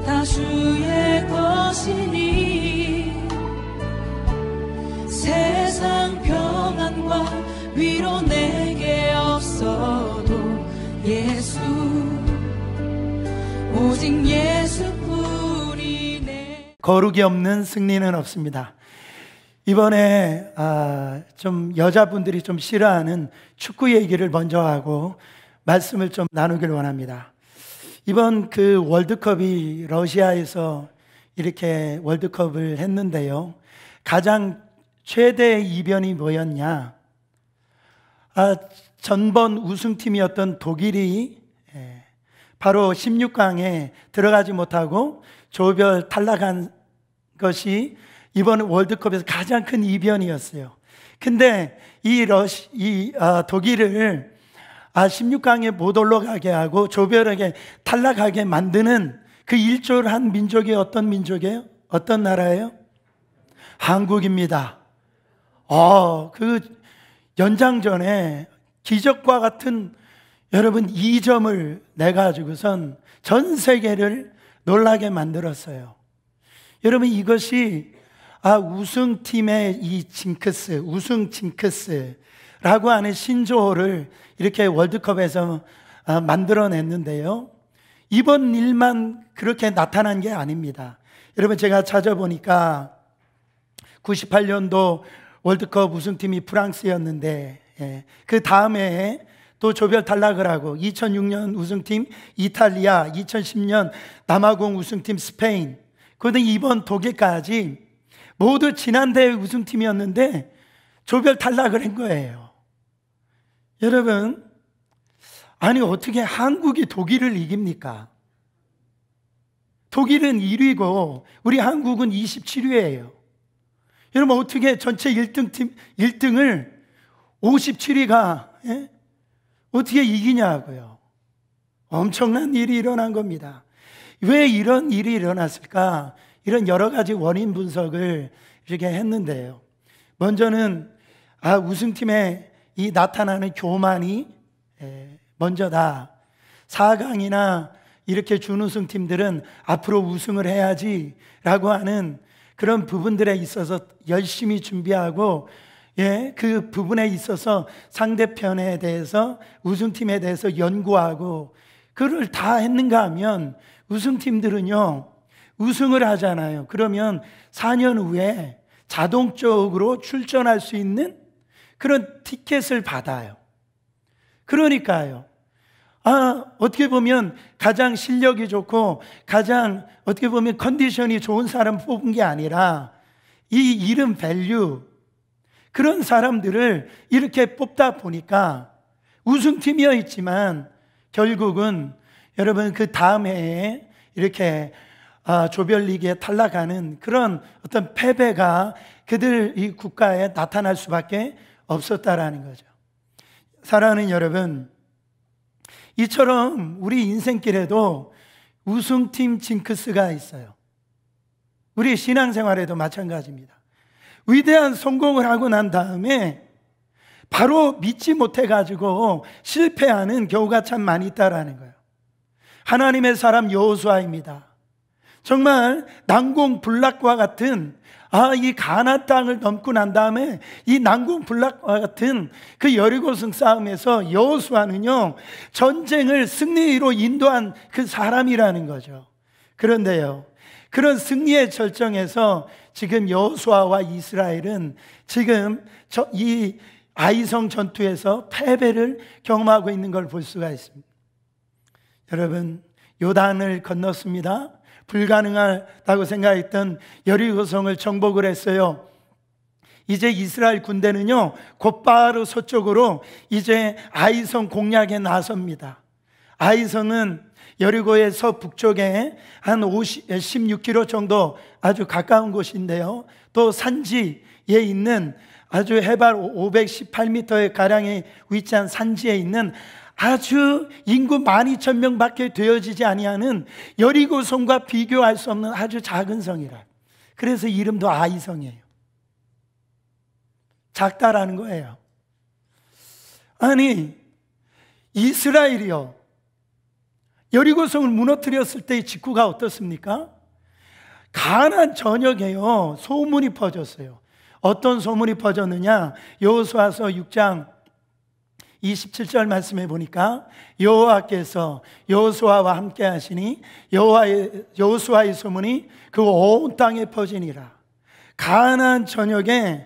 다 주의 것이니 세상 평안과 위로 내게 없어도 예수 오직 예수뿐이네. 거룩이 없는 승리는 없습니다. 이번에 좀 여자분들이 좀 싫어하는 축구 얘기를 먼저 하고 말씀을 좀 나누길 원합니다. 이번 그 월드컵이 러시아에서 이렇게 월드컵을 했는데요, 가장 최대 이변이 뭐였냐? 전번 우승팀이었던 독일이 바로 16강에 들어가지 못하고 조별 탈락한 것이 이번 월드컵에서 가장 큰 이변이었어요. 근데 독일을 16강에 못 올라가게 하고 조별하게 탈락하게 만드는 그 일조를 한 민족이 어떤 민족이에요? 어떤 나라예요? 한국입니다. 그 연장전에 기적과 같은 여러분 2점을 내가지고선 전 세계를 놀라게 만들었어요. 여러분, 이것이 우승팀의 이 징크스, 우승 징크스라고 하는 신조어를 이렇게 월드컵에서 만들어냈는데요, 이번 일만 그렇게 나타난 게 아닙니다. 여러분, 제가 찾아보니까 98년도 월드컵 우승팀이 프랑스였는데 그 다음에 또 조별 탈락을 하고 2006년 우승팀 이탈리아, 2010년 남아공 우승팀 스페인, 그런데 이번 독일까지 모두 지난 대회 우승팀이었는데 조별 탈락을 한 거예요. 여러분, 아니 어떻게 한국이 독일을 이깁니까? 독일은 1위고 우리 한국은 27위예요. 여러분, 어떻게 전체 1등을 57위가 어떻게 이기냐고요. 엄청난 일이 일어난 겁니다. 왜 이런 일이 일어났을까? 이런 여러 가지 원인 분석을 이렇게 했는데요, 먼저는 우승팀에 이 나타나는 교만이 먼저다. 4강이나 이렇게 준우승 팀들은 앞으로 우승을 해야지 라고 하는 그런 부분들에 있어서 열심히 준비하고, 그 부분에 있어서 상대편에 대해서, 우승팀에 대해서 연구하고 그걸 다 했는가 하면 우승팀들은요 우승을 하잖아요. 그러면 4년 후에 자동적으로 출전할 수 있는 그런 티켓을 받아요. 그러니까요, 어떻게 보면 가장 실력이 좋고 가장 어떻게 보면 컨디션이 좋은 사람 뽑은 게 아니라 이 이름 밸류, 그런 사람들을 이렇게 뽑다 보니까 우승팀이어 있지만 결국은 여러분 그 다음 해에 이렇게 조별리그에 탈락하는 그런 어떤 패배가 그들 이 국가에 나타날 수밖에 없었다라는 거죠. 사랑하는 여러분, 이처럼 우리 인생길에도 우승팀 징크스가 있어요. 우리 신앙생활에도 마찬가지입니다. 위대한 성공을 하고 난 다음에 바로 믿지 못해가지고 실패하는 경우가 참 많이 있다라는 거예요. 하나님의 사람 여호수아입니다. 정말 난공불락과 같은 이 가나안 땅을 넘고 난 다음에 이 난공불락과 같은 그 여리고성 싸움에서 여호수아는요 전쟁을 승리로 인도한 그 사람이라는 거죠. 그런데요, 그런 승리의 절정에서 지금 여호수아와 이스라엘은 지금 이 아이성 전투에서 패배를 경험하고 있는 걸 볼 수가 있습니다. 여러분, 요단을 건넜습니다. 불가능하다고 생각했던 여리고성을 정복을 했어요. 이제 이스라엘 군대는요 곧바로 서쪽으로 이제 아이성 공략에 나섭니다. 아이성은 여리고에서 북쪽에 한 16km 정도 아주 가까운 곳인데요, 또 산지에 있는 아주 해발 518m의 가량에 위치한 산지에 있는 아주 인구 12,000명밖에 되어지지 아니하는 여리고성과 비교할 수 없는 아주 작은 성이라. 그래서 이름도 아이성이에요. 작다라는 거예요. 아니, 이스라엘이요 여리고성을 무너뜨렸을 때의 직후가 어떻습니까? 가나안 전역에요 소문이 퍼졌어요. 어떤 소문이 퍼졌느냐? 여호수아서 6장 27절 말씀해 보니까 여호와께서 여호수아와 함께 하시니 여호수아의 소문이 그 온 땅에 퍼지니라. 가나안 전역에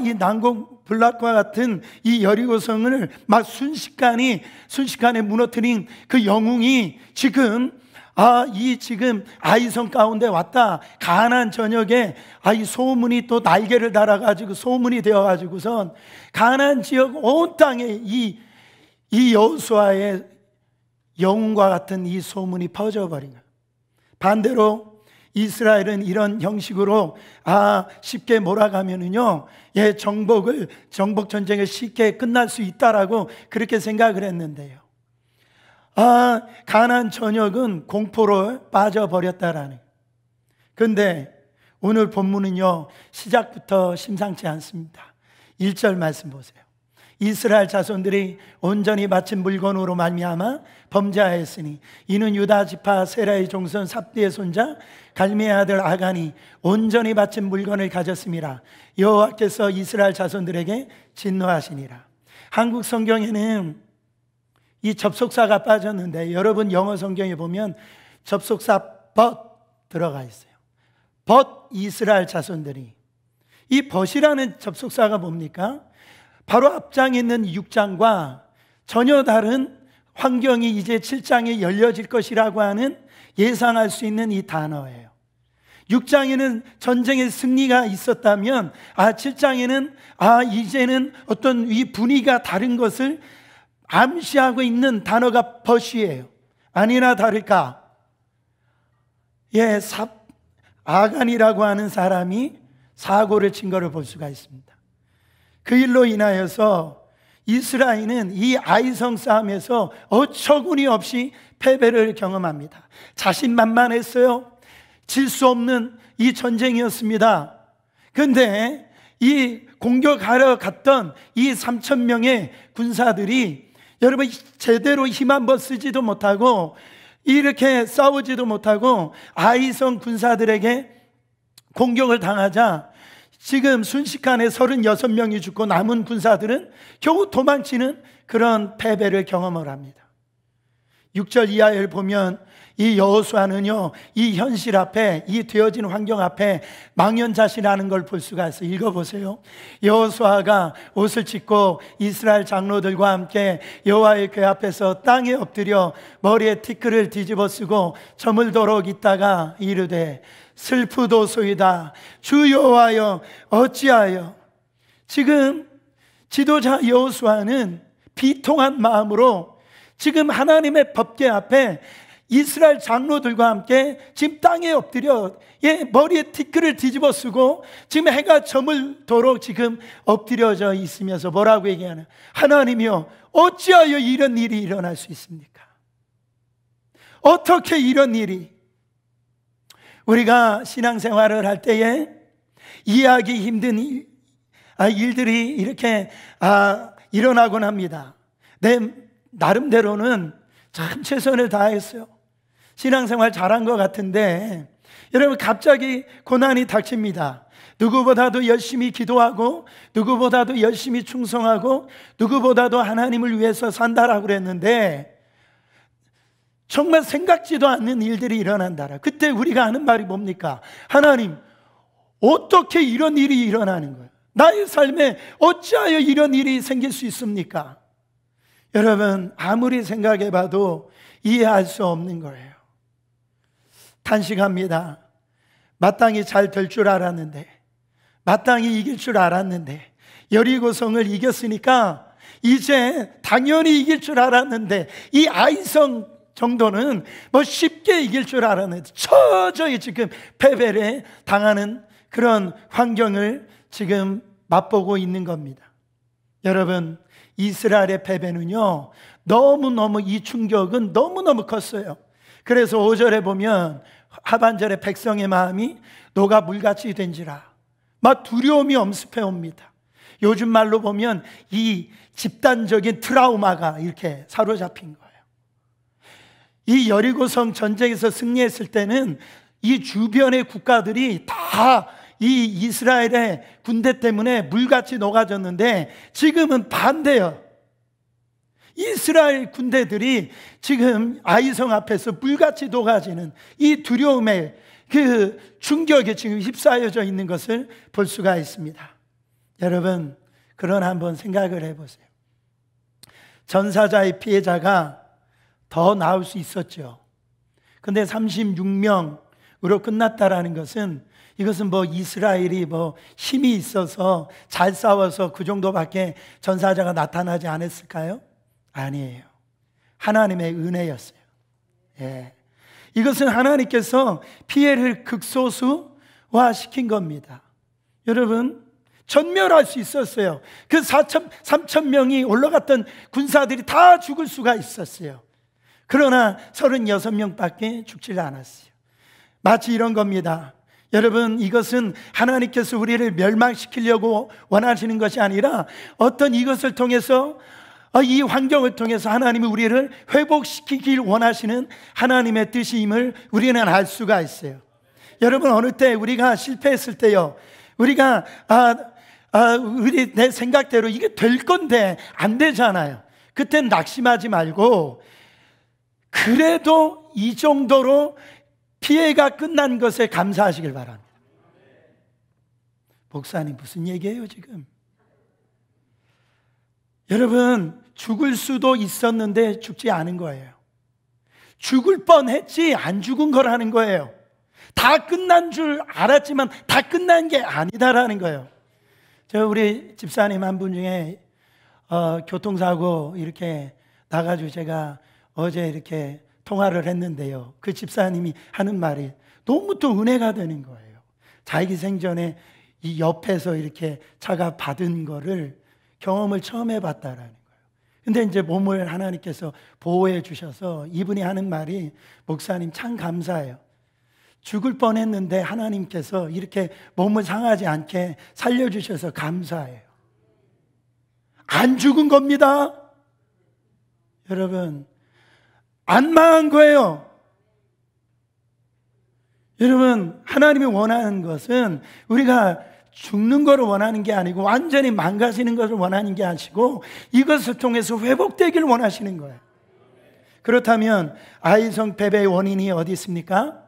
이 난공불락과 같은 이 여리고성을 막 순식간에 무너뜨린 그 영웅이 지금 지금 아이성 가운데 왔다. 가나안 전역에 이 소문이 또 날개를 달아가지고 소문이 되어가지고선 가나안 지역 온 땅에 이 여호수아의 영웅과 같은 이 소문이 퍼져버린 거예요. 반대로 이스라엘은 이런 형식으로 쉽게 몰아가면은요, 정복 전쟁을 쉽게 끝날 수 있다라고 그렇게 생각을 했는데요. 가나안 전역은 공포로 빠져버렸다라는. 그런데 오늘 본문은요, 시작부터 심상치 않습니다. 1절 말씀 보세요. 이스라엘 자손들이 온전히 바친 물건으로 말미암아 범죄하였으니 이는 유다 지파 세라의 종손 삽디의 손자 갈미의 아들 아간이 온전히 바친 물건을 가졌음이라. 여호와께서 이스라엘 자손들에게 진노하시니라. 한국 성경에는 이 접속사가 빠졌는데 여러분 영어 성경에 보면 접속사 but 들어가 있어요. but 이스라엘 자손들이. 이 but이라는 접속사가 뭡니까? 바로 앞장에 있는 6장과 전혀 다른 환경이 이제 7장에 열려질 것이라고 하는 예상할 수 있는 이 단어예요. 6장에는 전쟁의 승리가 있었다면 7장에는 이제는 어떤 이 분위기가 다른 것을 암시하고 있는 단어가 벗이에요. 아니나 다를까 아간이라고 하는 사람이 사고를 친 것을 볼 수가 있습니다. 그 일로 인하여서 이스라엘은 이 아이성 싸움에서 어처구니 없이 패배를 경험합니다. 자신만만했어요. 질 수 없는 이 전쟁이었습니다. 그런데 이 공격하러 갔던 이 3,000명의 군사들이 여러분 제대로 힘 한번 쓰지도 못하고 이렇게 싸우지도 못하고 아이성 군사들에게 공격을 당하자 지금 순식간에 36명이 죽고 남은 군사들은 겨우 도망치는 그런 패배를 경험을 합니다. 6절 이하를 보면 이 여호수아는요, 이 현실 앞에, 이 되어진 환경 앞에 망연자실하는 걸 볼 수가 있어요. 읽어보세요. 여호수아가 옷을 찢고 이스라엘 장로들과 함께 여호와의 궤 앞에서 땅에 엎드려 머리에 티끌을 뒤집어 쓰고 저물도록 있다가 이르되 슬프도소이다. 주 여호와여 어찌하여. 지금 지도자 여호수아는 비통한 마음으로 지금 하나님의 법궤 앞에 이스라엘 장로들과 함께 지금 땅에 엎드려 머리에 티끌을 뒤집어 쓰고 지금 해가 저물도록 지금 엎드려져 있으면서 뭐라고 얘기하나? 하나님이여 어찌하여 이런 일이 일어날 수 있습니까? 어떻게 이런 일이? 우리가 신앙생활을 할 때에 이해하기 힘든 일들이 이렇게 일어나곤 합니다. 내 나름대로는 참 최선을 다했어요. 신앙생활 잘한 것 같은데 여러분 갑자기 고난이 닥칩니다. 누구보다도 열심히 기도하고 누구보다도 열심히 충성하고 누구보다도 하나님을 위해서 산다라고 그랬는데 정말 생각지도 않는 일들이 일어난다라. 그때 우리가 하는 말이 뭡니까? 하나님 어떻게 이런 일이 일어나는 거예요? 나의 삶에 어찌하여 이런 일이 생길 수 있습니까? 여러분 아무리 생각해봐도 이해할 수 없는 거예요. 탄식합니다. 마땅히 잘 될 줄 알았는데, 마땅히 이길 줄 알았는데, 여리고성을 이겼으니까 이제 당연히 이길 줄 알았는데, 이 아이성 정도는 뭐 쉽게 이길 줄 알았는데 처저히 지금 패배를 당하는 그런 환경을 지금 맛보고 있는 겁니다. 여러분 이스라엘의 패배는요 너무너무 이 충격은 너무너무 컸어요. 그래서 5절에 보면 하반절에 백성의 마음이 녹아 물같이 된지라 막 두려움이 엄습해 옵니다. 요즘 말로 보면 이 집단적인 트라우마가 이렇게 사로잡힌 거예요. 이 여리고성 전쟁에서 승리했을 때는 이 주변의 국가들이 다 이 이스라엘의 군대 때문에 물같이 녹아졌는데, 지금은 반대요. 이스라엘 군대들이 지금 아이성 앞에서 물같이 녹아지는 이 두려움에 그 충격에 지금 휩싸여져 있는 것을 볼 수가 있습니다. 여러분, 그러나 한번 생각을 해보세요. 전사자의 피해자가 더 나올 수 있었죠. 근데 36명으로 끝났다라는 것은, 이것은 뭐 이스라엘이 뭐 힘이 있어서 잘 싸워서 그 정도밖에 전사자가 나타나지 않았을까요? 아니에요. 하나님의 은혜였어요. 예. 이것은 하나님께서 피해를 극소수화시킨 겁니다. 여러분, 전멸할 수 있었어요. 그 3천 명이 올라갔던 군사들이 다 죽을 수가 있었어요. 그러나 36명밖에 죽질 않았어요. 마치 이런 겁니다. 여러분, 이것은 하나님께서 우리를 멸망시키려고 원하시는 것이 아니라, 어떤 이것을 통해서, 이 환경을 통해서 하나님이 우리를 회복시키길 원하시는 하나님의 뜻임을 우리는 알 수가 있어요. 여러분, 어느 때 우리가 실패했을 때요, 우리가 내 생각대로 이게 될 건데 안 되잖아요. 그땐 낙심하지 말고, 그래도 이 정도로 피해가 끝난 것에 감사하시길 바랍니다. 목사님, 무슨 얘기예요 지금? 여러분, 죽을 수도 있었는데 죽지 않은 거예요. 죽을 뻔했지 안 죽은 거라는 거예요. 다 끝난 줄 알았지만 다 끝난 게 아니다라는 거예요. 우리 집사님 한 분 중에 교통사고 이렇게 나가지고 제가 어제 이렇게 통화를 했는데요, 그 집사님이 하는 말이 너무 또 은혜가 되는 거예요. 자기 생전에 이 옆에서 이렇게 차가 받은 거를 경험을 처음 해봤다라는 거예요. 근데 이제 몸을 하나님께서 보호해 주셔서 이분이 하는 말이, 목사님 참 감사해요. 죽을 뻔했는데 하나님께서 이렇게 몸을 상하지 않게 살려주셔서 감사해요. 안 죽은 겁니다. 여러분, 안 망한 거예요. 여러분, 하나님이 원하는 것은 우리가 죽는 것을 원하는 게 아니고 완전히 망가지는 것을 원하는 게 아니고 이것을 통해서 회복되기를 원하시는 거예요. 그렇다면 아이성 패배의 원인이 어디 있습니까?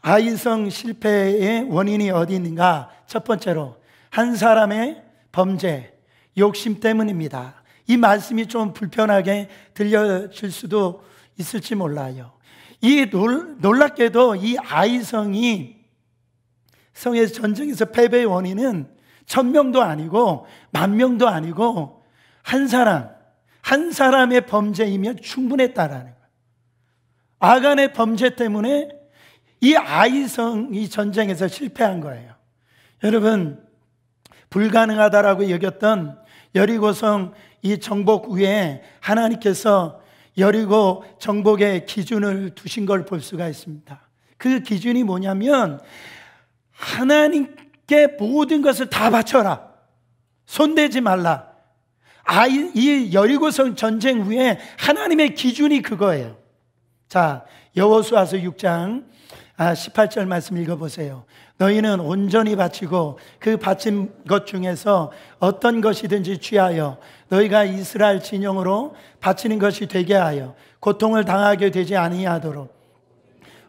아이성 실패의 원인이 어디 있는가? 첫 번째로 한 사람의 범죄, 욕심 때문입니다. 이 말씀이 좀 불편하게 들려질 수도 있을지 몰라요. 놀랍게도 이 아이성이 성의 전쟁에서 패배의 원인은 1000명도 아니고 10,000명도 아니고 한 사람의 범죄이면 충분했다라는 거예요. 아간의 범죄 때문에 이 아이성이 전쟁에서 실패한 거예요. 여러분, 불가능하다라고 여겼던 여리고성 이 정복 후에 하나님께서 여리고 정복의 기준을 두신 걸 볼 수가 있습니다. 그 기준이 뭐냐면, 하나님께 모든 것을 다 바쳐라, 손대지 말라. 이 여리고성 전쟁 후에 하나님의 기준이 그거예요. 자, 여호수아서 6장 18절 말씀 읽어보세요. 너희는 온전히 바치고 그 바친 것 중에서 어떤 것이든지 취하여 너희가 이스라엘 진영으로 바치는 것이 되게 하여 고통을 당하게 되지 아니하도록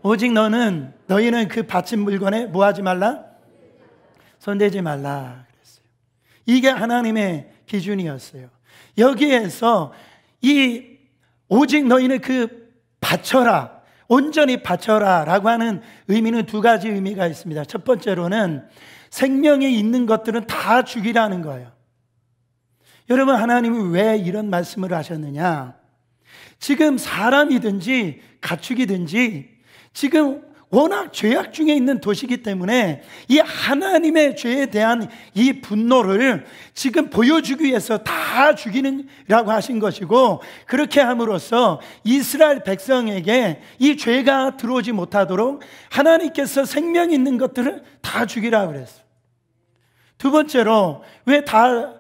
오직 너희는 그 바친 물건에 뭐 하지 말라? 손대지 말라 그랬어요. 이게 하나님의 기준이었어요. 여기에서 오직 너희는 그 바쳐라, 온전히 바쳐라 라고 하는 의미는 두 가지 의미가 있습니다. 첫 번째로는 생명이 있는 것들은 다 죽이라는 거예요. 여러분, 하나님이 왜 이런 말씀을 하셨느냐? 지금 사람이든지 가축이든지 지금 워낙 죄악 중에 있는 도시이기 때문에 이 하나님의 죄에 대한 이 분노를 지금 보여주기 위해서 다 죽이라고 하신 것이고, 그렇게 함으로써 이스라엘 백성에게 이 죄가 들어오지 못하도록 하나님께서 생명 있는 것들을 다 죽이라고 그랬어요. 두 번째로 왜 다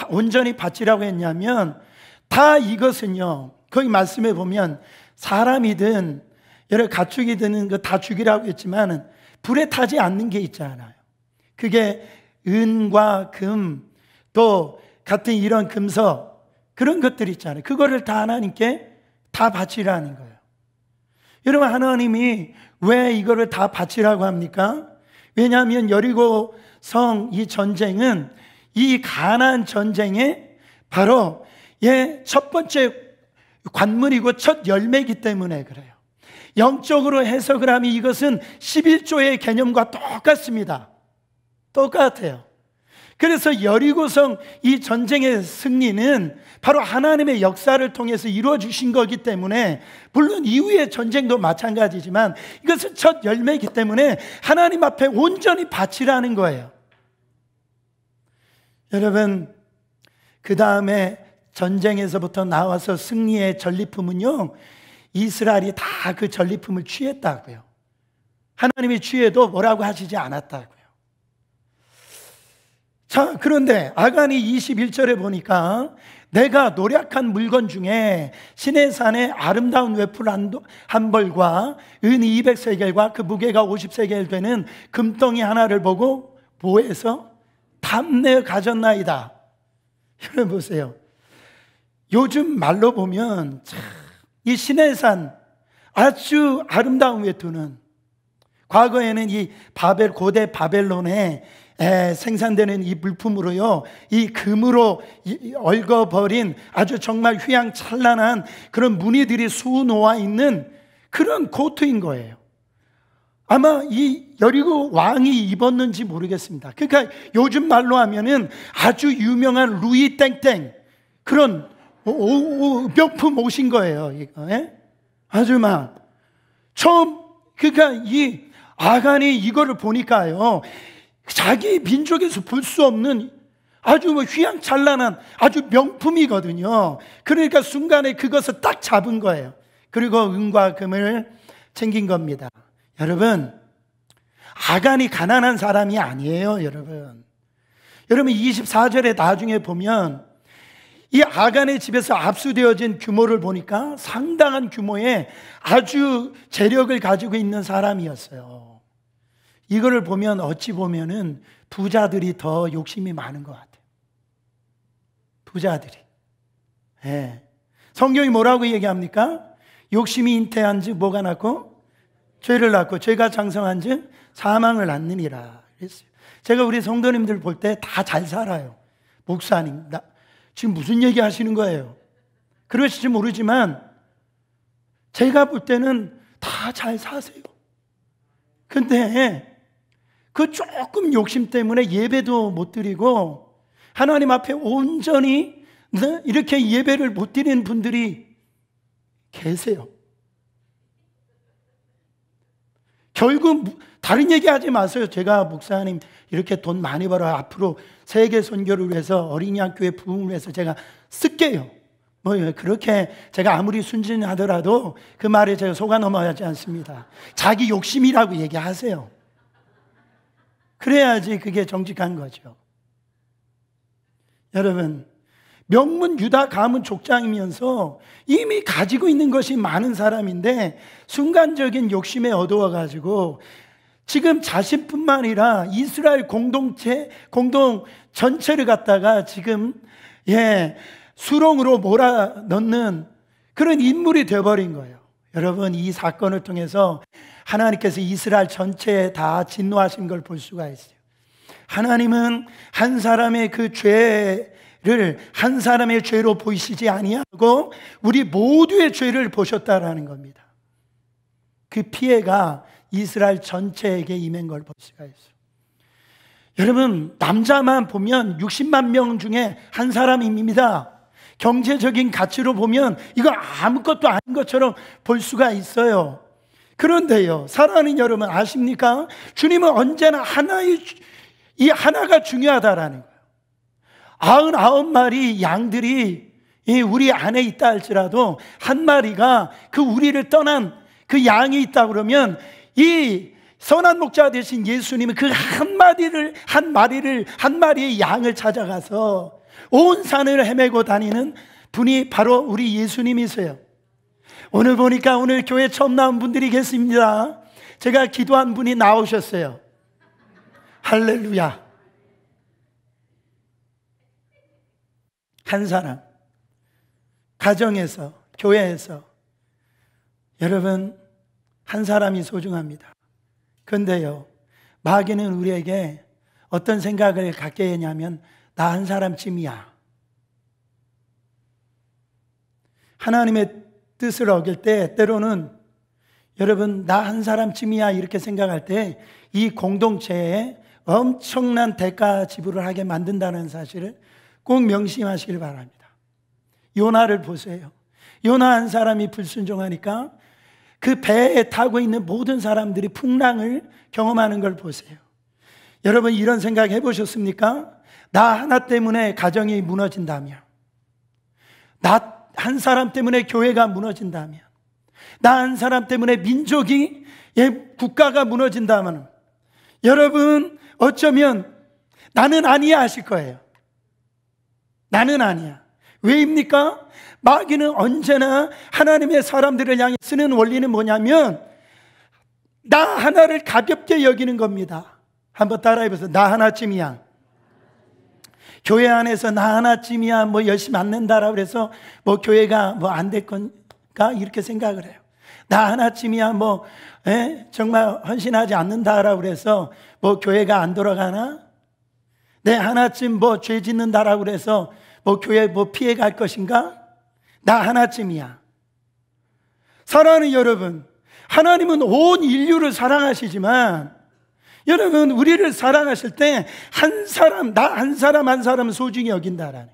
온전히 바치라고 했냐면, 다 이것은요, 거기 말씀에 보면 사람이든 여러 가축이든 다 죽이라고 했지만 불에 타지 않는 게 있잖아요. 그게 은과 금, 또 같은 이런 금속, 그런 것들 있잖아요. 그거를 다 하나님께 다 바치라는 거예요. 여러분, 하나님이 왜 이거를 다 바치라고 합니까? 왜냐하면 여리고성 이 전쟁은 이 가나안 전쟁의 바로 첫 번째 관문이고 첫 열매이기 때문에 그래요. 영적으로 해석을 하면 이것은 11조의 개념과 똑같습니다. 똑같아요. 그래서 여리고성 이 전쟁의 승리는 바로 하나님의 역사를 통해서 이루어주신 거기 때문에, 물론 이후의 전쟁도 마찬가지지만 이것은 첫 열매이기 때문에 하나님 앞에 온전히 바치라는 거예요. 여러분, 그 다음에 전쟁에서부터 나와서 승리의 전리품은요, 이스라엘이 다 그 전리품을 취했다고요. 하나님이 취해도 뭐라고 하시지 않았다고요. 자, 그런데 아간이 21절에 보니까 내가 노력한 물건 중에 시내산의 아름다운 웨풀 한 벌과 은 200세겔과 그 무게가 50세겔 되는 금덩이 하나를 보고 보에서 탐내어 가졌나이다. 여러분 보세요. 요즘 말로 보면 이 시내산 아주 아름다운 웨투는 과거에는 이 고대 바벨론에 생산되는 이 물품으로요, 이 금으로 얽어버린 아주 정말 휘황찬란한 그런 무늬들이 수놓아 있는 그런 코트인 거예요. 아마 이 여리고 왕이 입었는지 모르겠습니다. 그러니까 요즘 말로 하면은 아주 유명한 루이 땡땡 그런 명품 옷인 거예요. 이거. 아주 막 처음, 그러니까 이 아간이 이거를 보니까요, 자기 민족에서 볼 수 없는 아주 휘황찬란한 아주 명품이거든요. 그러니까 순간에 그것을 딱 잡은 거예요. 그리고 은과 금을 챙긴 겁니다. 여러분, 아간이 가난한 사람이 아니에요. 여러분 24절에 나중에 보면 이 아간의 집에서 압수되어진 규모를 보니까 상당한 규모의 아주 재력을 가지고 있는 사람이었어요. 이거를 보면 어찌 보면은 부자들이 더 욕심이 많은 것 같아요. 부자들이. 성경이 뭐라고 얘기합니까? 욕심이 잉태한 즉 뭐가 낳고? 죄를 낳고 죄가 장성한 즉 사망을 낳느니라 그랬어요. 제가 우리 성도님들 볼 때 다 잘 살아요. 목사님, 지금 무슨 얘기 하시는 거예요? 그러실지 모르지만 제가 볼 때는 다 잘 사세요. 근데 그 조금 욕심 때문에 예배도 못 드리고 하나님 앞에 온전히 이렇게 예배를 못 드리는 분들이 계세요. 결국 다른 얘기 하지 마세요. 제가 목사님 이렇게 돈 많이 벌어 앞으로 세계 선교를 위해서 어린이 학교에 부흥을 위해서 제가 쓸게요. 그렇게 제가 아무리 순진하더라도 그 말에 제가 속아 넘어가지 않습니다. 자기 욕심이라고 얘기하세요. 그래야지 그게 정직한 거죠. 여러분, 명문 유다 가문 족장이면서 이미 가지고 있는 것이 많은 사람인데 순간적인 욕심에 어두워가지고 지금 자신뿐만 아니라 이스라엘 공동 전체를 갖다가 지금 수렁으로 몰아넣는 그런 인물이 되어버린 거예요. 여러분, 이 사건을 통해서 하나님께서 이스라엘 전체에 다 진노하신 걸 볼 수가 있어요. 하나님은 한 사람의 그 죄를 한 사람의 죄로 보이시지 아니하고 우리 모두의 죄를 보셨다라는 겁니다. 그 피해가 이스라엘 전체에게 임한 걸 볼 수가 있어요. 여러분, 남자만 보면 60만 명 중에 한 사람입니다. 경제적인 가치로 보면 이거 아무것도 아닌 것처럼 볼 수가 있어요. 그런데요, 사랑하는 여러분 아십니까? 주님은 언제나 이 하나가 중요하다라는 거예요. 99마리 양들이 우리 안에 있다 할지라도 한 마리가 그 우리를 떠난 그 양이 있다 그러면 이 선한 목자 되신 예수님은 그 한 마리의 양을 찾아가서 온 산을 헤매고 다니는 분이 바로 우리 예수님이세요. 오늘 보니까 오늘 교회 처음 나온 분들이 계십니다. 제가 기도한 분이 나오셨어요. 할렐루야. 한 사람, 가정에서, 교회에서 여러분 한 사람이 소중합니다. 그런데요, 마귀는 우리에게 어떤 생각을 갖게 하냐면 나 한 사람쯤이야. 하나님의 뜻을 어길 때 때로는 여러분 나 한 사람쯤이야 이렇게 생각할 때 이 공동체에 엄청난 대가 지불을 하게 만든다는 사실을 꼭 명심하시길 바랍니다. 요나를 보세요. 요나 한 사람이 불순종하니까 그 배에 타고 있는 모든 사람들이 풍랑을 경험하는 걸 보세요. 여러분 이런 생각 해보셨습니까? 나 하나 때문에 가정이 무너진다면, 나 한 사람 때문에 교회가 무너진다면, 나 한 사람 때문에 민족이, 국가가 무너진다면 여러분 어쩌면 나는 아니야 하실 거예요. 나는 아니야. 왜입니까? 마귀는 언제나 하나님의 사람들을 향해 쓰는 원리는 뭐냐면 나 하나를 가볍게 여기는 겁니다. 한번 따라해보세요. 나 하나쯤이야. 교회 안에서 나 하나쯤이야 뭐 열심히 안 낸다라고 그래서 뭐 교회가 뭐 안 될 건가 이렇게 생각을 해요. 나 하나쯤이야 뭐 정말 헌신하지 않는다라고 그래서 뭐 교회가 안 돌아가나? 내 하나쯤 뭐 죄 짓는다라고 그래서 뭐 교회 뭐 피해 갈 것인가? 나 하나쯤이야. 사랑하는 여러분, 하나님은 온 인류를 사랑하시지만 여러분 우리를 사랑하실 때 한 사람, 나 한 사람 한 사람 소중히 여긴다라는,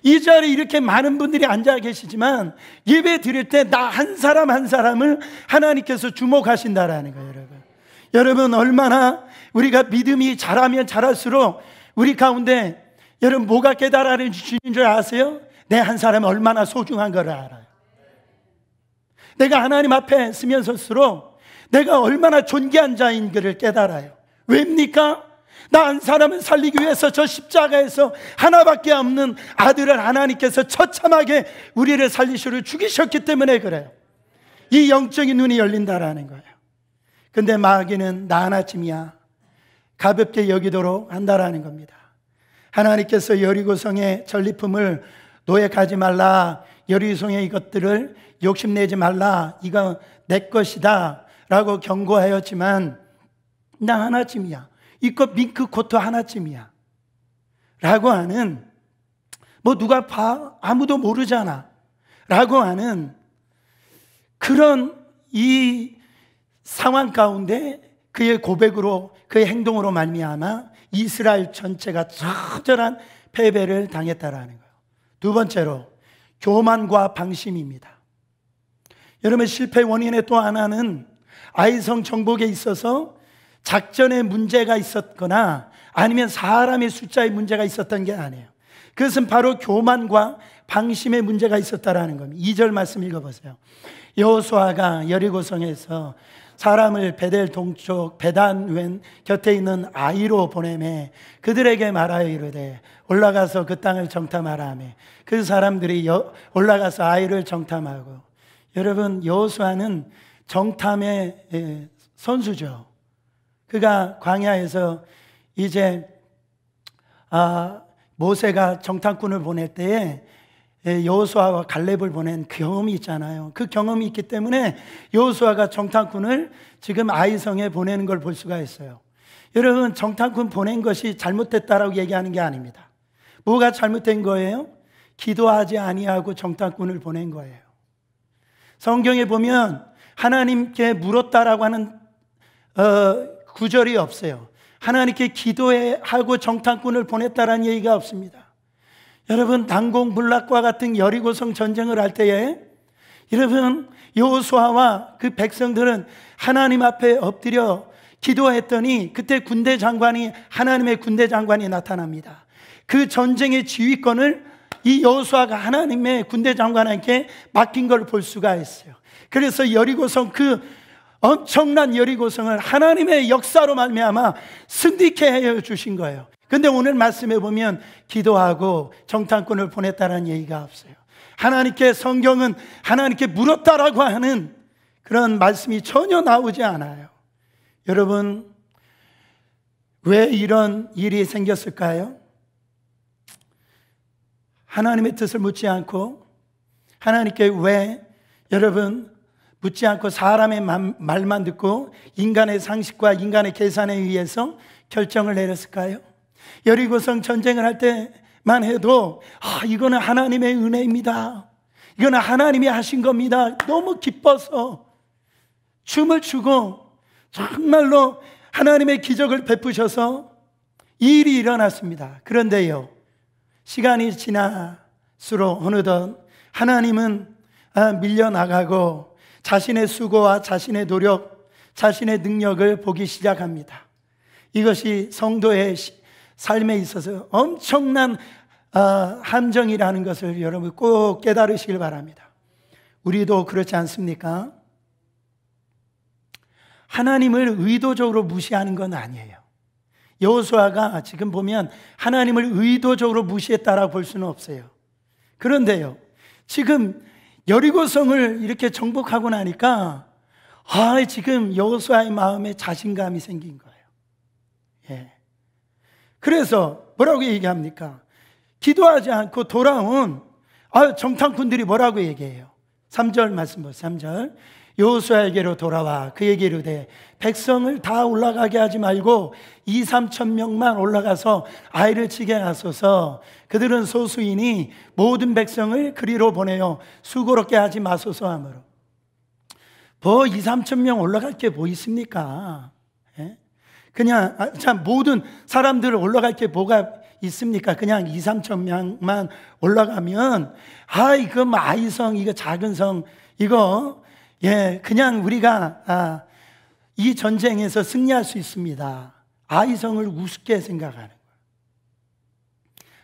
이 자리에 이렇게 많은 분들이 앉아 계시지만 예배 드릴 때 나 한 사람 한 사람을 하나님께서 주목하신다라는 거예요. 여러분 얼마나 우리가 믿음이 자라면 자랄수록 우리 가운데 여러분 뭐가 깨달아지는 줄 아세요? 내 한 사람이 얼마나 소중한 걸 알아요. 내가 하나님 앞에 서면 설수록 내가 얼마나 존귀한 자인 것을 깨달아요. 왜입니까? 나 한 사람을 살리기 위해서 저 십자가에서 하나밖에 없는 아들을 하나님께서 처참하게 우리를 살리시려 죽이셨기 때문에 그래요. 이 영적인 눈이 열린다라는 거예요. 근데 마귀는 나 하나쯤이야 가볍게 여기도록 한다라는 겁니다. 하나님께서 여리고성의 전리품을 노획하지 말라, 여리고성의 이것들을 욕심내지 말라, 이거 내 것이다 라고 경고하였지만 나 하나쯤이야, 이거 밍크 코트 하나쯤이야 라고 하는, 뭐 누가 봐 아무도 모르잖아 라고 하는 그런 이 상황 가운데 그의 고백으로, 그의 행동으로 말미암아 이스라엘 전체가 처절한 패배를 당했다라는 거예요. 두 번째로 교만과 방심입니다. 여러분 실패 원인의 또 하나는 아이성 정복에 있어서 작전에 문제가 있었거나 아니면 사람의 숫자에 문제가 있었던 게 아니에요. 그것은 바로 교만과 방심의 문제가 있었다라는 겁니다. 2절 말씀 읽어보세요. 여호수아가 여리고성에서 사람을 베델 동쪽 베단 왼 곁에 있는 아이로 보내매 그들에게 말하여 이르되 올라가서 그 땅을 정탐하라 하며 그 사람들이 올라가서 아이를 정탐하고, 여러분 여호수아는 정탐의 선수죠. 그가 광야에서 이제 모세가 정탐꾼을 보낼 때에 여호수아와 갈렙을 보낸 경험이 있잖아요. 그 경험이 있기 때문에 여호수아가 정탐꾼을 지금 아이성에 보내는 걸 볼 수가 있어요. 여러분 정탐꾼 보낸 것이 잘못됐다라고 얘기하는 게 아닙니다. 뭐가 잘못된 거예요? 기도하지 아니하고 정탐꾼을 보낸 거예요. 성경에 보면 하나님께 물었다라고 하는 구절이 없어요. 하나님께 기도하고 정탐꾼을 보냈다라는 얘기가 없습니다. 여러분 난공불락과 같은 여리고성 전쟁을 할 때에 여러분 여호수아와 그 백성들은 하나님 앞에 엎드려 기도했더니 그때 군대 장관이, 하나님의 군대 장관이 나타납니다. 그 전쟁의 지휘권을 이 여호수아가 하나님의 군대 장관에게 맡긴 걸 볼 수가 있어요. 그래서 여리고성, 그 엄청난 여리고성을 하나님의 역사로 말미암아 승리케 해 주신 거예요. 근데 오늘 말씀에 보면 기도하고 정탐꾼을 보냈다는 얘기가 없어요. 하나님께 성경은 하나님께 물었다라고 하는 그런 말씀이 전혀 나오지 않아요. 여러분, 왜 이런 일이 생겼을까요? 하나님의 뜻을 묻지 않고 하나님께 왜 여러분 묻지 않고 사람의 말만 듣고 인간의 상식과 인간의 계산에 의해서 결정을 내렸을까요? 여리고성 전쟁을 할 때만 해도 이거는 하나님의 은혜입니다, 이거는 하나님이 하신 겁니다, 너무 기뻐서 춤을 추고 정말로 하나님의 기적을 베푸셔서 이 일이 일어났습니다. 그런데요, 시간이 지날수록 어느덧 하나님은 밀려나가고 자신의 수고와 자신의 노력, 자신의 능력을 보기 시작합니다. 이것이 성도의 삶에 있어서 엄청난 함정이라는 것을 여러분 꼭 깨달으시길 바랍니다. 우리도 그렇지 않습니까? 하나님을 의도적으로 무시하는 건 아니에요. 여호수아가 지금 보면 하나님을 의도적으로 무시했다라고 볼 수는 없어요. 그런데요, 지금 여리고성을 이렇게 정복하고 나니까 지금 여호수아의 마음에 자신감이 생긴 거예요. 예. 그래서 뭐라고 얘기합니까? 기도하지 않고 돌아온 정탐꾼들이 뭐라고 얘기해요? 3절 말씀 보세요. 3절. 여호수아에게로 돌아와 그에게 이르되 백성을 다 올라가게 하지 말고 2-3천 명만 올라가서 아이를 치게 하소서. 그들은 소수이니 모든 백성을 그리로 보내요 수고롭게 하지 마소서 하므로. 2-3천 명 올라갈 게 뭐 있습니까? 예? 그냥 모든 사람들 올라갈 게 뭐가 있습니까? 그냥 2-3천 명만 올라가면 이거 뭐 아이성, 이거 작은 성, 이거 그냥 우리가 이 전쟁에서 승리할 수 있습니다. 아이성을 우습게 생각하는 거예요.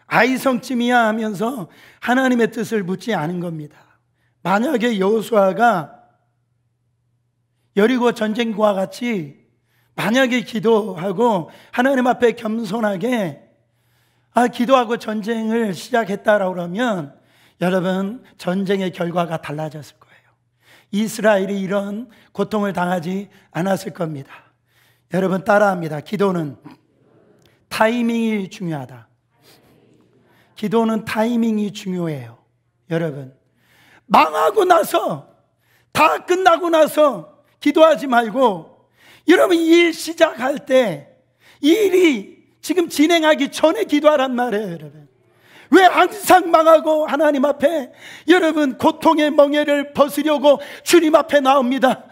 아이성쯤이야 하면서 하나님의 뜻을 묻지 않은 겁니다. 만약에 여호수아가 여리고 전쟁과 같이 만약에 기도하고 하나님 앞에 겸손하게 기도하고 전쟁을 시작했다라고 그러면 여러분 전쟁의 결과가 달라졌을 거예요. 이스라엘이 이런 고통을 당하지 않았을 겁니다. 여러분 따라합니다. 기도는 타이밍이 중요하다. 기도는 타이밍이 중요해요. 여러분 망하고 나서, 다 끝나고 나서 기도하지 말고 여러분 일 시작할 때 일이 지금 진행하기 전에 기도하란 말이에요. 여러분 왜 항상 망하고 하나님 앞에 여러분 고통의 멍에를 벗으려고 주님 앞에 나옵니다.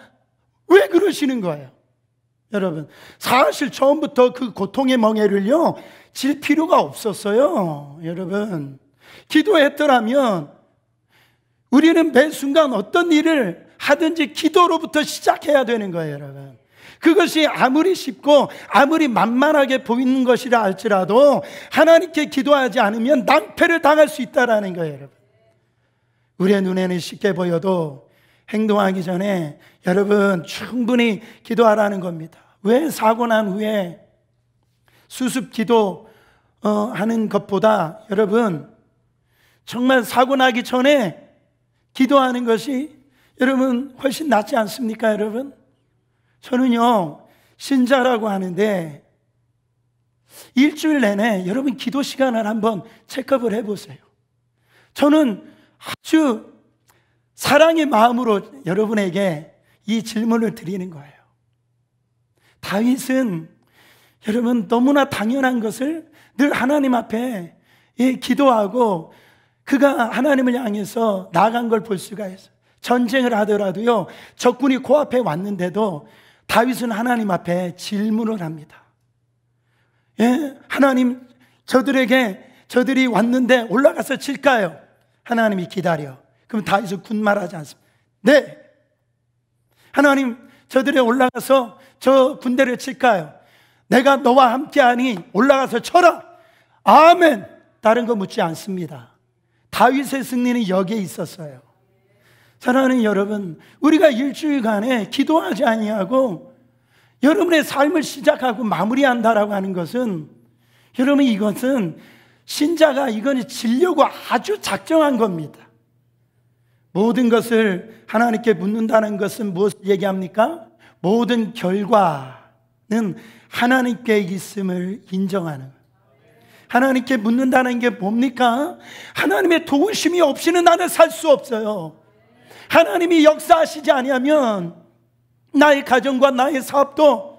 왜 그러시는 거예요? 여러분 사실 처음부터 그 고통의 멍에를요 질 필요가 없었어요. 여러분 기도했더라면 우리는 매 순간 어떤 일을 하든지 기도로부터 시작해야 되는 거예요. 여러분 그것이 아무리 쉽고 아무리 만만하게 보이는 것이라 할지라도 하나님께 기도하지 않으면 낭패를 당할 수 있다는 거예요. 여러분 우리의 눈에는 쉽게 보여도 행동하기 전에 여러분 충분히 기도하라는 겁니다. 왜 사고 난 후에 수습 기도하는 것보다 여러분 정말 사고 나기 전에 기도하는 것이 여러분 훨씬 낫지 않습니까? 여러분 저는요 신자라고 하는데 일주일 내내 여러분 기도 시간을 한번 체크업을 해보세요. 저는 아주 사랑의 마음으로 여러분에게 이 질문을 드리는 거예요. 다윗은 여러분 너무나 당연한 것을 늘 하나님 앞에 기도하고 그가 하나님을 향해서 나아간 걸 볼 수가 있어요. 전쟁을 하더라도요 적군이 코앞에 왔는데도 다윗은 하나님 앞에 질문을 합니다. 하나님 저들이 왔는데 올라가서 칠까요? 하나님이 기다려. 그럼 다윗은 군말하지 않습니다. 네. 하나님 저들이 올라가서 저 군대를 칠까요? 내가 너와 함께하니 올라가서 쳐라. 아멘. 다른 거 묻지 않습니다. 다윗의 승리는 여기에 있었어요. 사랑하는 여러분 우리가 일주일간에 기도하지 아니하고 여러분의 삶을 시작하고 마무리한다라고 하는 것은 여러분 이것은 신자가 이건 지려고 아주 작정한 겁니다. 모든 것을 하나님께 묻는다는 것은 무엇을 얘기합니까? 모든 결과는 하나님께 있음을 인정하는 거예요. 하나님께 묻는다는 게 뭡니까? 하나님의 도우심이 없이는 나는 살 수 없어요. 하나님이 역사하시지 아니하면 나의 가정과 나의 사업도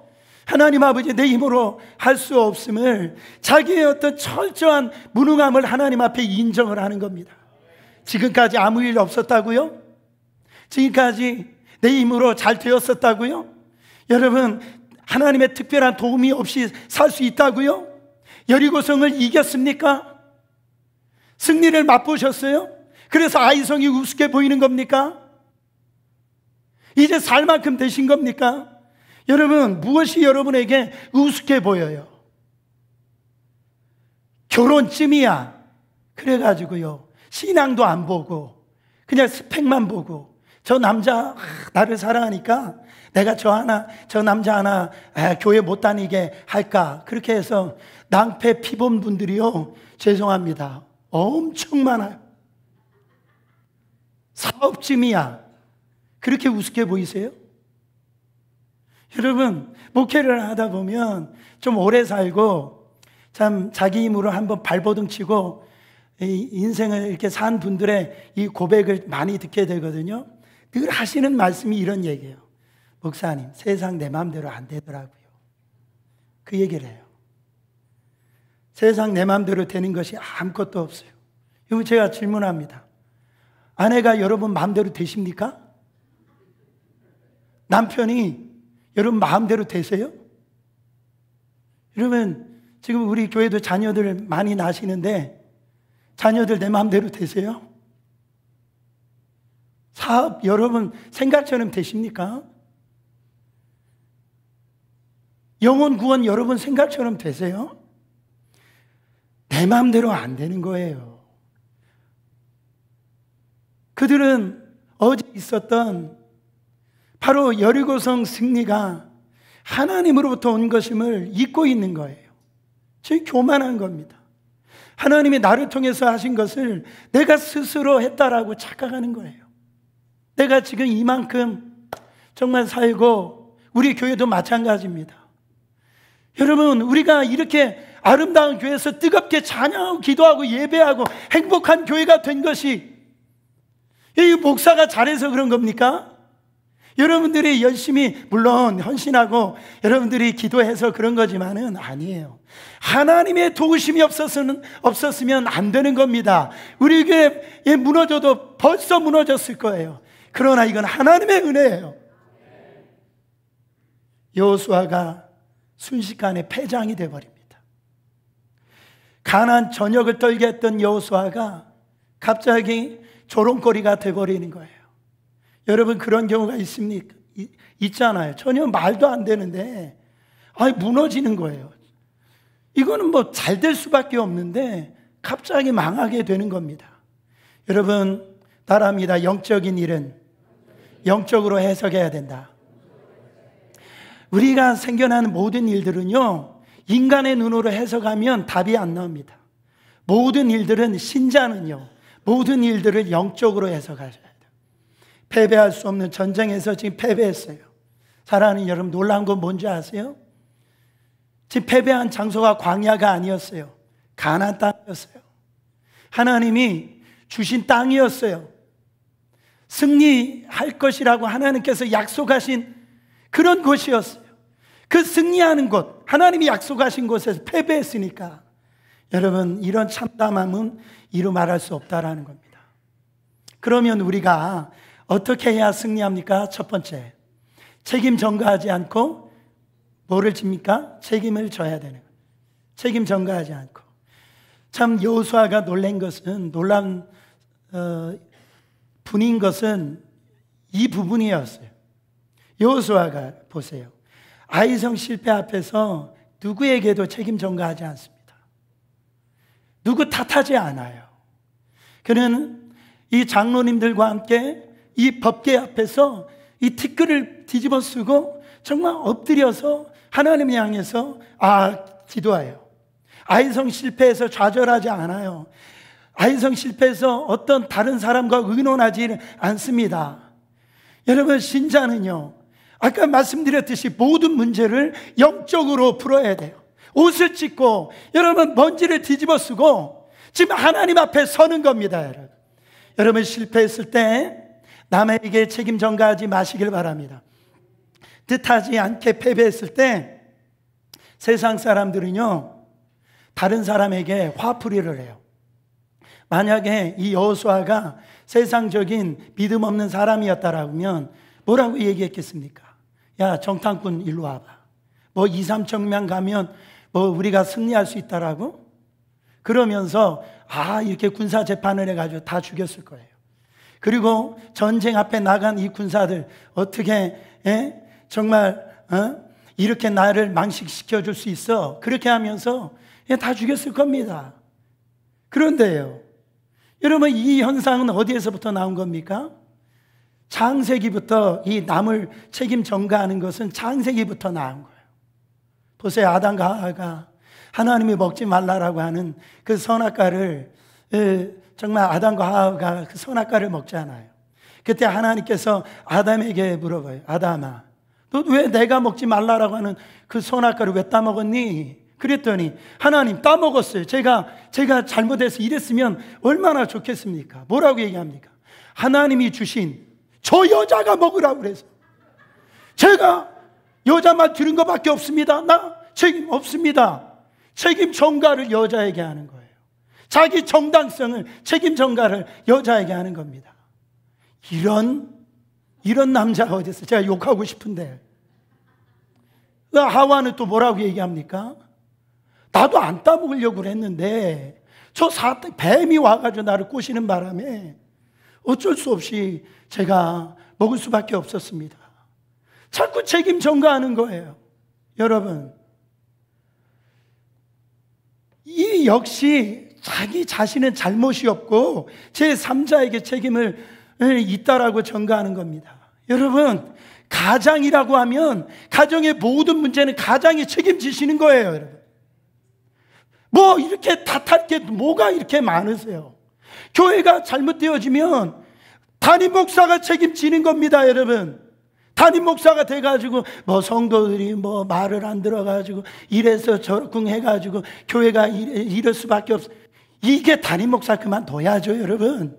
하나님 아버지 내 힘으로 할 수 없음을, 자기의 어떤 철저한 무능함을 하나님 앞에 인정을 하는 겁니다. 지금까지 아무 일 없었다고요? 지금까지 내 힘으로 잘 되었었다고요? 여러분, 하나님의 특별한 도움이 없이 살 수 있다고요? 여리고성을 이겼습니까? 승리를 맛보셨어요? 그래서 아이성이 우습게 보이는 겁니까? 이제 살 만큼 되신 겁니까? 여러분, 무엇이 여러분에게 우습게 보여요? 결혼쯤이야. 그래가지고요, 신앙도 안 보고 그냥 스펙만 보고, 저 남자 나를 사랑하니까 내가 저 남자 하나 교회 못 다니게 할까, 그렇게 해서 낭패 피본 분들이요, 죄송합니다, 엄청 많아요. 사업쯤이야. 그렇게 우습게 보이세요? 여러분, 목회를 하다 보면 좀 오래 살고 참 자기 힘으로 한번 발버둥 치고 인생을 이렇게 산 분들의 이 고백을 많이 듣게 되거든요. 늘 하시는 말씀이 이런 얘기예요. 목사님, 세상 내 마음대로 안 되더라고요. 그 얘기를 해요. 세상 내 마음대로 되는 것이 아무것도 없어요. 이거 제가 질문합니다. 아내가 여러분 마음대로 되십니까? 남편이 여러분 마음대로 되세요? 여러분, 지금 우리 교회도 자녀들 많이 나시는데 자녀들 내 마음대로 되세요? 사업 여러분 생각처럼 되십니까? 영혼 구원 여러분 생각처럼 되세요? 내 마음대로 안 되는 거예요. 그들은 어제 있었던 바로 여리고성 승리가 하나님으로부터 온 것임을 잊고 있는 거예요. 저희 교만한 겁니다. 하나님이 나를 통해서 하신 것을 내가 스스로 했다라고 착각하는 거예요. 내가 지금 이만큼 정말 살고, 우리 교회도 마찬가지입니다. 여러분, 우리가 이렇게 아름다운 교회에서 뜨겁게 찬양하고 기도하고 예배하고 행복한 교회가 된 것이 이 목사가 잘해서 그런 겁니까? 여러분들이 열심히 물론 헌신하고 여러분들이 기도해서 그런 거지만은 아니에요. 하나님의 도우심이 없었으면 안 되는 겁니다. 우리 교회 무너져도 벌써 무너졌을 거예요. 그러나 이건 하나님의 은혜예요. 여호수아가 순식간에 패장이 되어버립니다. 가나안 전역을 떨게 했던 여호수아가 갑자기 조롱거리가 되어버리는 거예요. 여러분, 그런 경우가 있습니까? 있잖아요. 전혀 말도 안 되는데 무너지는 거예요. 이거는 뭐 잘 될 수밖에 없는데 갑자기 망하게 되는 겁니다. 여러분, 따라합니다. 영적인 일은 영적으로 해석해야 된다. 우리가 생겨나는 모든 일들은요, 인간의 눈으로 해석하면 답이 안 나옵니다. 모든 일들은, 신자는요, 모든 일들을 영적으로 해석하셔야 돼요. 패배할 수 없는 전쟁에서 지금 패배했어요. 사랑하는 여러분, 놀라운 건 뭔지 아세요? 지금 패배한 장소가 광야가 아니었어요. 가나안 땅이었어요. 하나님이 주신 땅이었어요. 승리할 것이라고 하나님께서 약속하신 그런 곳이었어요. 그 승리하는 곳, 하나님이 약속하신 곳에서 패배했으니까 여러분, 이런 참담함은 이루 말할 수 없다라는 겁니다. 그러면 우리가 어떻게 해야 승리합니까? 첫 번째, 책임 전가하지 않고 뭐를 집니까? 책임을 져야 되는 거예요. 책임 전가하지 않고. 참 여호수아가 놀란 것은, 놀란 분인 것은 이 부분이었어요. 여호수아가 보세요, 아이성 실패 앞에서 누구에게도 책임 전가하지 않습니다. 누구 탓하지 않아요. 그는 이 장로님들과 함께 이 법궤 앞에서 이 티끌을 뒤집어 쓰고 정말 엎드려서 하나님을 향해서 기도해요. 아이성 실패해서 좌절하지 않아요. 아이성 실패해서 어떤 다른 사람과 의논하지 않습니다. 여러분, 신자는요, 아까 말씀드렸듯이 모든 문제를 영적으로 풀어야 돼요. 옷을 찢고 여러분 먼지를 뒤집어 쓰고 지금 하나님 앞에 서는 겁니다. 여러분 실패했을 때 남에게 책임 전가하지 마시길 바랍니다. 뜻하지 않게 패배했을 때 세상 사람들은요, 다른 사람에게 화풀이를 해요. 만약에 이 여호수아가 세상적인 믿음 없는 사람이었다라면 뭐라고 얘기했겠습니까? 야, 정탐꾼 일로 와봐. 뭐 2, 3천 명 가면 뭐 우리가 승리할 수 있다라고? 그러면서 이렇게 군사 재판을 해가지고 다 죽였을 거예요. 그리고 전쟁 앞에 나간 이 군사들 어떻게 정말 이렇게 나를 망식시켜 줄 수 있어? 그렇게 하면서 다 죽였을 겁니다. 그런데요, 여러분, 이 현상은 어디에서부터 나온 겁니까? 창세기부터 이 남을 책임 전가하는 것은 창세기부터 나온 거예요. 보세요. 아담과 하와가 하나님이 먹지 말라라고 하는 그 선악과를, 정말 아담과 하와가 그 선악과를 먹잖아요. 그때 하나님께서 아담에게 물어봐요. 아담아, 너 왜 내가 먹지 말라라고 하는 그 선악과를 왜 따먹었니? 그랬더니 하나님, 따먹었어요. 제가 잘못해서 이랬으면 얼마나 좋겠습니까? 뭐라고 얘기합니까? 하나님이 주신 저 여자가 먹으라고 그래서 제가 여자 말 들은 것밖에 없습니다. 나 책임 없습니다. 책임 전가를 여자에게 하는 거예요. 자기 정당성을, 책임 전가를 여자에게 하는 겁니다. 이런 남자가 어디 있어요? 제가 욕하고 싶은데 하와는 또 뭐라고 얘기합니까? 나도 안 따먹으려고 그랬는데 저 뱀이 와가지고 나를 꼬시는 바람에 어쩔 수 없이 제가 먹을 수밖에 없었습니다. 자꾸 책임 전가하는 거예요. 여러분, 이 역시 자기 자신은 잘못이 없고 제3자에게 책임을 있다라고 전가하는 겁니다. 여러분, 가장이라고 하면 가정의 모든 문제는 가장이 책임지시는 거예요. 여러분, 뭐 이렇게 탓할 게 뭐가 이렇게 많으세요? 교회가 잘못되어지면 담임 목사가 책임지는 겁니다. 여러분, 담임 목사가 돼가지고 뭐 성도들이 뭐 말을 안 들어가지고 이래서 저렇쿵 해가지고 교회가 이럴 수밖에 없어. 이게 담임 목사 그만둬야죠. 여러분,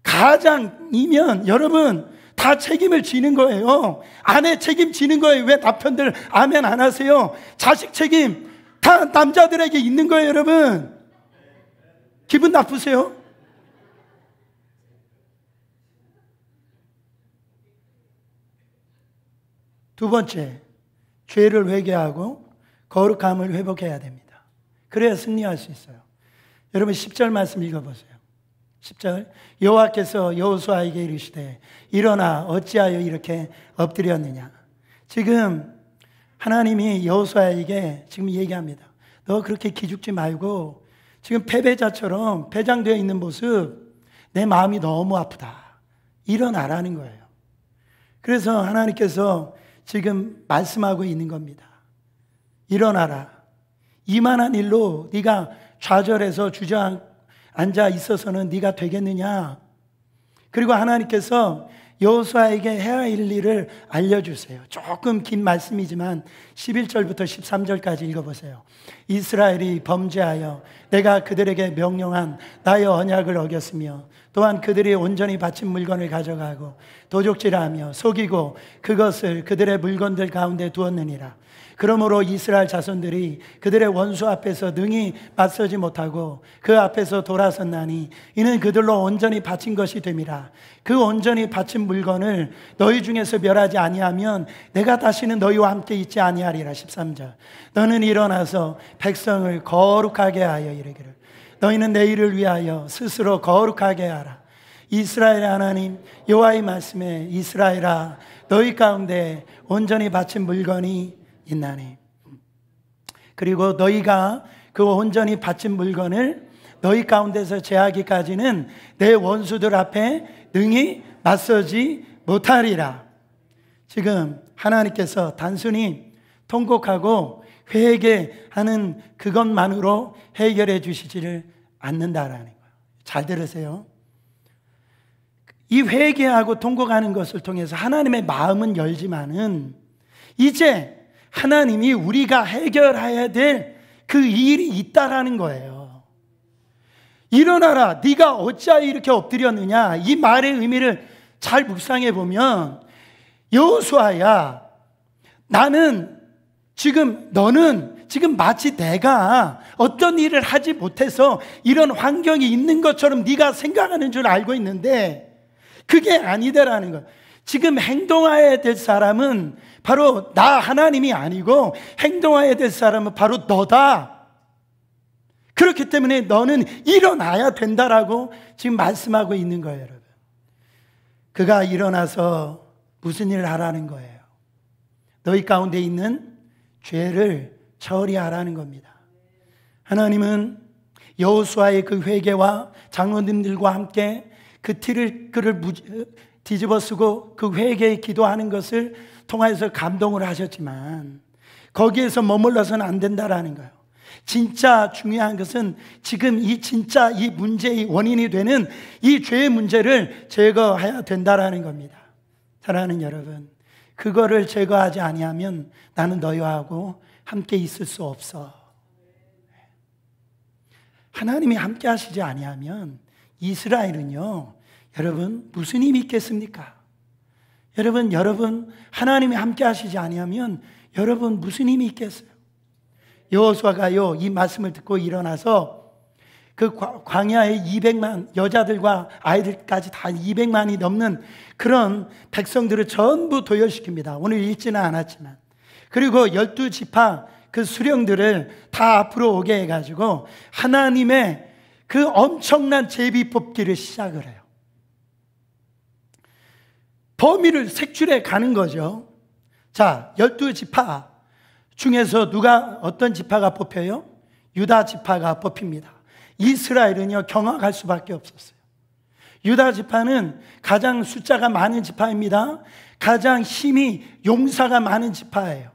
가장이면 여러분 다 책임을 지는 거예요. 아내 책임지는 거예요. 왜 남편들 아멘 안 하세요? 자식 책임 다 남자들에게 있는 거예요. 여러분, 기분 나쁘세요? 두 번째, 죄를 회개하고 거룩함을 회복해야 됩니다. 그래야 승리할 수 있어요. 여러분 10절 말씀 읽어보세요. 10절, 여호와께서 여호수아에게 이르시되 일어나 어찌하여 이렇게 엎드렸느냐. 지금 하나님이 여호수아에게 지금 얘기합니다. 너 그렇게 기죽지 말고 지금 패배자처럼 배장되어 있는 모습, 내 마음이 너무 아프다. 일어나라는 거예요. 그래서 하나님께서 지금 말씀하고 있는 겁니다. 일어나라. 이만한 일로 네가 좌절해서 주저앉아 있어서는 네가 되겠느냐. 그리고 하나님께서 여호수아에게 해야 할 일을 알려주세요. 조금 긴 말씀이지만 11절부터 13절까지 읽어보세요. 이스라엘이 범죄하여 내가 그들에게 명령한 나의 언약을 어겼으며 또한 그들이 온전히 바친 물건을 가져가고 도적질하며 속이고 그것을 그들의 물건들 가운데 두었느니라. 그러므로 이스라엘 자손들이 그들의 원수 앞에서 능히 맞서지 못하고 그 앞에서 돌아섰나니 이는 그들로 온전히 바친 것이 됨이라. 그 온전히 바친 물건을 너희 중에서 멸하지 아니하면 내가 다시는 너희와 함께 있지 아니하리라. 13절, 너는 일어나서 백성을 거룩하게 하여 이르기를 너희는 내일을 위하여 스스로 거룩하게 하라. 이스라엘의 하나님 여호와의 말씀에 이스라엘아 너희 가운데 온전히 바친 물건이 있나니. 그리고 너희가 그 온전히 바친 물건을 너희 가운데서 제하기까지는 내 원수들 앞에 능히 맞서지 못하리라. 지금 하나님께서 단순히 통곡하고 회개하는 그것만으로 해결해 주시지를 않는다라는 거예요. 잘 들으세요. 이 회개하고 통곡하는 것을 통해서 하나님의 마음은 열지만은 이제 하나님이 우리가 해결해야 될 그 일이 있다라는 거예요. 일어나라, 네가 어찌하여 이렇게 엎드렸느냐. 이 말의 의미를 잘 묵상해 보면, 여호수아야, 너는 지금 마치 내가 어떤 일을 하지 못해서 이런 환경이 있는 것처럼 네가 생각하는 줄 알고 있는데 그게 아니다라는 거예요. 지금 행동해야 될 사람은 바로 나 하나님이 아니고 행동해야 될 사람은 바로 너다. 그렇기 때문에 너는 일어나야 된다라고 지금 말씀하고 있는 거예요, 여러분. 그가 일어나서 무슨 일을 하라는 거예요? 너희 가운데 있는 죄를 처리하라는 겁니다. 하나님은 여호수아의 그 회개와 장로님들과 함께 그 그를 뒤집어 쓰고 그 회개에 기도하는 것을 통해서 감동을 하셨지만 거기에서 머물러서는 안 된다라는 거예요. 진짜 중요한 것은 지금 이 문제의 원인이 되는 이 죄의 문제를 제거해야 된다라는 겁니다. 사랑하는 여러분, 그거를 제거하지 아니하면 나는 너희하고 함께 있을 수 없어. 하나님이 함께 하시지 아니하면 이스라엘은요, 여러분 무슨 힘이 있겠습니까? 여러분 하나님이 함께 하시지 아니하면 여러분 무슨 힘이 있겠어요? 여호수아가요, 이 말씀을 듣고 일어나서 그 광야에 200만 여자들과 아이들까지 다 200만이 넘는 그런 백성들을 전부 도열시킵니다. 오늘 읽지는 않았지만. 그리고 12지파 그 수령들을 다 앞으로 오게 해가지고 하나님의 그 엄청난 제비 뽑기를 시작을 해요. 범위를 색출해 가는 거죠. 자, 12지파 중에서 어떤 지파가 뽑혀요? 유다 지파가 뽑힙니다. 이스라엘은요, 경악할 수밖에 없었어요. 유다 지파는 가장 숫자가 많은 지파입니다. 가장 힘이 용사가 많은 지파예요.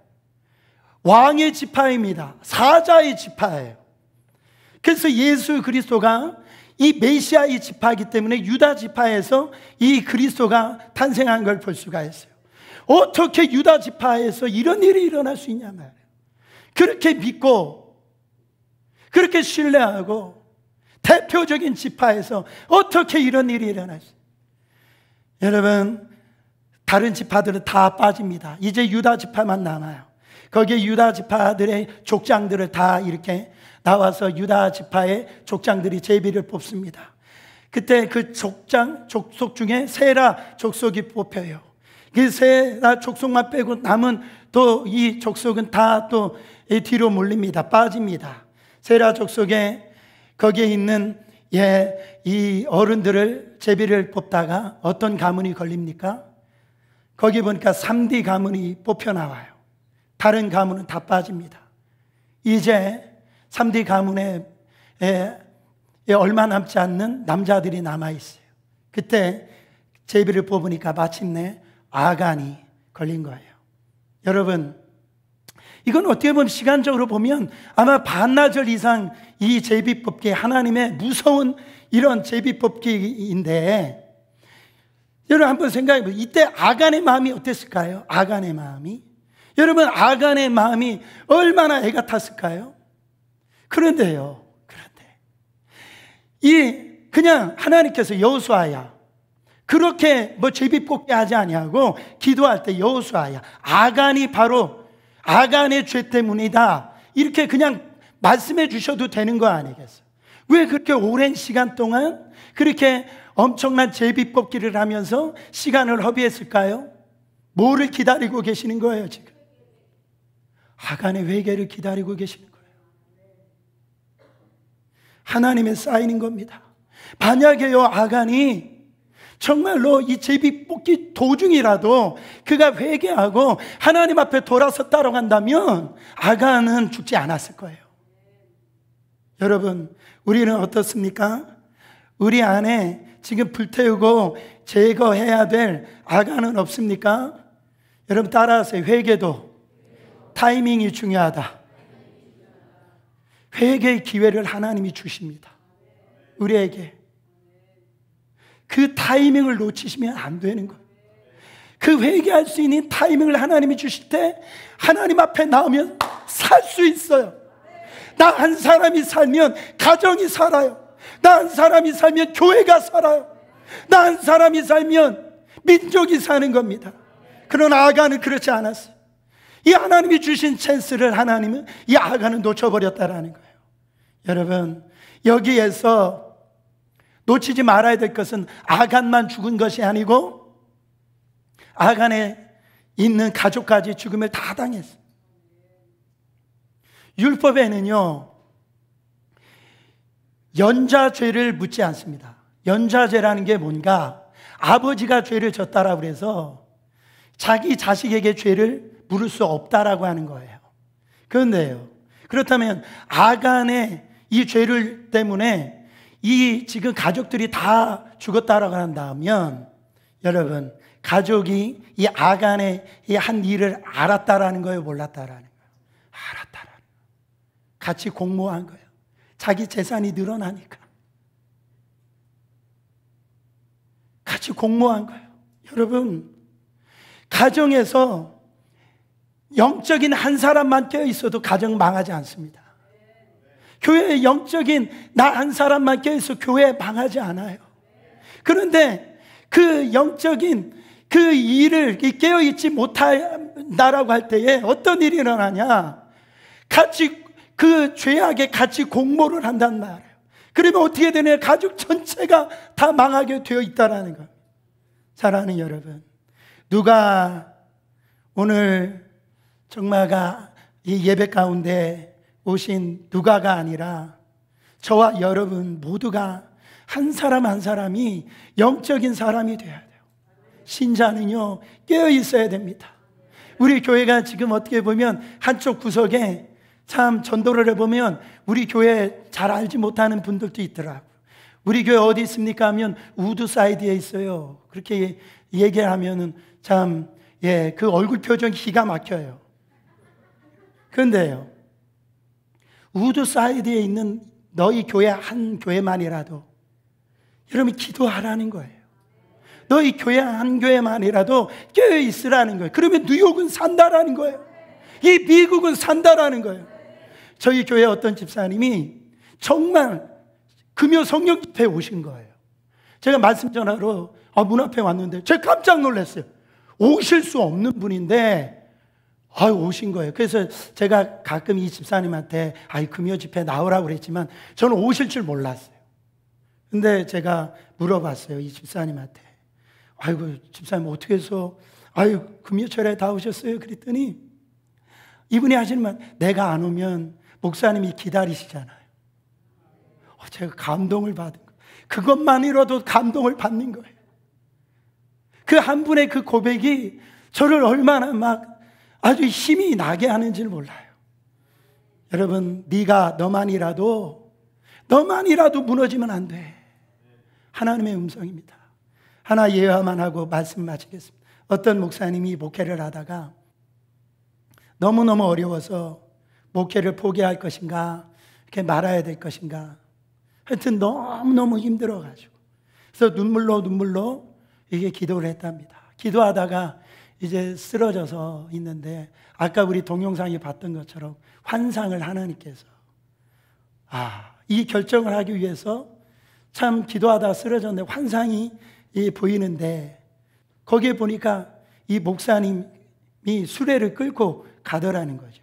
왕의 지파입니다. 사자의 지파예요. 그래서 예수 그리스도가 이 메시아의 지파이기 때문에 유다 지파에서 이 그리스도가 탄생한 걸 볼 수가 있어요. 어떻게 유다 지파에서 이런 일이 일어날 수 있냐 말이에요. 그렇게 믿고 그렇게 신뢰하고 대표적인 지파에서 어떻게 이런 일이 일어날 수 있어요. 여러분, 다른 지파들은 다 빠집니다. 이제 유다 지파만 남아요. 거기에 유다 지파들의 족장들을 다 이렇게 나와서 유다 지파의 족장들이 제비를 뽑습니다. 그때 그 족속 중에 세라 족속이 뽑혀요. 그 세라 족속만 빼고 남은 또 이 족속은 다 또 뒤로 몰립니다. 빠집니다. 세라 족속에 거기에 있는 이 어른들을 제비를 뽑다가 어떤 가문이 걸립니까? 거기 보니까 3D 가문이 뽑혀 나와요. 다른 가문은 다 빠집니다. 이제 3D 가문에 얼마 남지 않는 남자들이 남아있어요. 그때 제비를 뽑으니까 마침내 아간이 걸린 거예요. 여러분, 이건 어떻게 보면 시간적으로 보면 아마 반나절 이상 이 제비 뽑기, 하나님의 무서운 이런 제비 뽑기인데, 여러분 한번 생각해 보세요. 이때 아간의 마음이 어땠을까요? 아간의 마음이, 여러분 아간의 마음이 얼마나 애가 탔을까요? 그런데 그냥 하나님께서 여호수아야, 그렇게 제비 뽑기 하지 아니하고 기도할 때 여호수아야, 아간이 바로 아간의 죄 때문이다, 이렇게 그냥 말씀해 주셔도 되는 거 아니겠어요? 왜 그렇게 오랜 시간 동안 그렇게 엄청난 제비 뽑기를 하면서 시간을 허비했을까요? 뭐를 기다리고 계시는 거예요 지금? 아간의 회개를 기다리고 계시는 거예요. 하나님의 사인인 겁니다. 만약에요, 아간이 정말로 이 제비 뽑기 도중이라도 그가 회개하고 하나님 앞에 돌아서 따라간다면 아간은 죽지 않았을 거예요. 여러분, 우리는 어떻습니까? 우리 안에 지금 불태우고 제거해야 될 아간은 없습니까? 여러분 따라하세요. 회개도 타이밍이 중요하다. 회개의 기회를 하나님이 주십니다. 우리에게. 그 타이밍을 놓치시면 안 되는 거예요. 그 회개할 수 있는 타이밍을 하나님이 주실 때 하나님 앞에 나오면 살 수 있어요. 나 한 사람이 살면 가정이 살아요. 나 한 사람이 살면 교회가 살아요. 나 한 사람이 살면 민족이 사는 겁니다. 그러나 아간은 그렇지 않았어요. 이 하나님이 주신 찬스를 하나님은 이 아간은 놓쳐버렸다라는 거예요. 여러분, 여기에서 놓치지 말아야 될 것은 아간만 죽은 것이 아니고 아간에 있는 가족까지 죽음을 다 당했어요. 율법에는요, 연좌죄를 묻지 않습니다. 연좌죄라는 게 뭔가, 아버지가 죄를 졌다라고 해서 자기 자식에게 죄를 물을 수 없다라고 하는 거예요. 그런데요, 그렇다면 아간의 이 죄를 때문에 이 지금 가족들이 다 죽었다라고 한다면, 여러분, 가족이 이 아간의 이 한 일을 알았다라는 거예요, 몰랐다라는 거예요? 알았다라는 거예요. 같이 공모한 거예요. 자기 재산이 늘어나니까 같이 공모한 거예요. 여러분, 가정에서 영적인 한 사람만 껴 있어도 가정 망하지 않습니다. 교회에 영적인 나 한 사람만 껴 있어 교회 망하지 않아요. 그런데 그 영적인 그 일을 깨어 있지 못한다라고 할 때에 어떤 일이 일어나냐? 같이 그 죄악에 같이 공모를 한단 말이에요. 그러면 어떻게 되냐? 가족 전체가 다 망하게 되어 있다라는 거예요. 사랑하는 여러분, 누가 오늘 정말가 이 예배 가운데 오신 누가가 아니라 저와 여러분 모두가 한 사람 한 사람이 영적인 사람이 되어야 돼요. 신자는요, 깨어 있어야 됩니다. 우리 교회가 지금 어떻게 보면 한쪽 구석에 참 전도를 해보면 우리 교회 잘 알지 못하는 분들도 있더라고요. 우리 교회 어디 있습니까 하면 우드 사이드에 있어요. 그렇게 얘기를 하면은 참, 그 얼굴 표정이 기가 막혀요. 그런데요, 우드 사이드에 있는 너희 교회 한 교회만이라도 여러분 기도하라는 거예요. 너희 교회 한 교회만이라도 깨어 있으라는 거예요. 그러면 뉴욕은 산다라는 거예요. 이 미국은 산다라는 거예요. 저희 교회 어떤 집사님이 정말 금요 성령 집회에 오신 거예요. 제가 말씀 전화로 문 앞에 왔는데 제가 깜짝 놀랐어요. 오실 수 없는 분인데 오신 거예요. 그래서 제가 가끔 이 집사님한테 금요 집회 나오라고 그랬지만 저는 오실 줄 몰랐어요. 근데 제가 물어봤어요, 이 집사님한테. 아이고, 집사님 어떻게 해서 금요철에 다 오셨어요? 그랬더니 이분이 하시는 말, 내가 안 오면 목사님이 기다리시잖아요. 제가 감동을 받은 거예요. 그것만이라도 감동을 받는 거예요. 그 한 분의 그 고백이 저를 얼마나 막 아주 힘이 나게 하는지를 몰라요. 여러분, 너만이라도 무너지면 안 돼. 하나님의 음성입니다. 하나 예화만 하고 말씀 마치겠습니다. 어떤 목사님이 목회를 하다가 너무너무 어려워서 목회를 포기할 것인가, 이렇게 말아야 될 것인가, 하여튼 너무너무 힘들어가지고, 그래서 눈물로 이게 기도를 했답니다. 기도하다가 이제 쓰러져서 있는데, 아까 우리 동영상에 봤던 것처럼 환상을 하나님께서 이 결정을 하기 위해서 참 기도하다가 쓰러졌는데 환상이 보이는데, 거기에 보니까 이 목사님이 수레를 끌고 가더라는 거죠.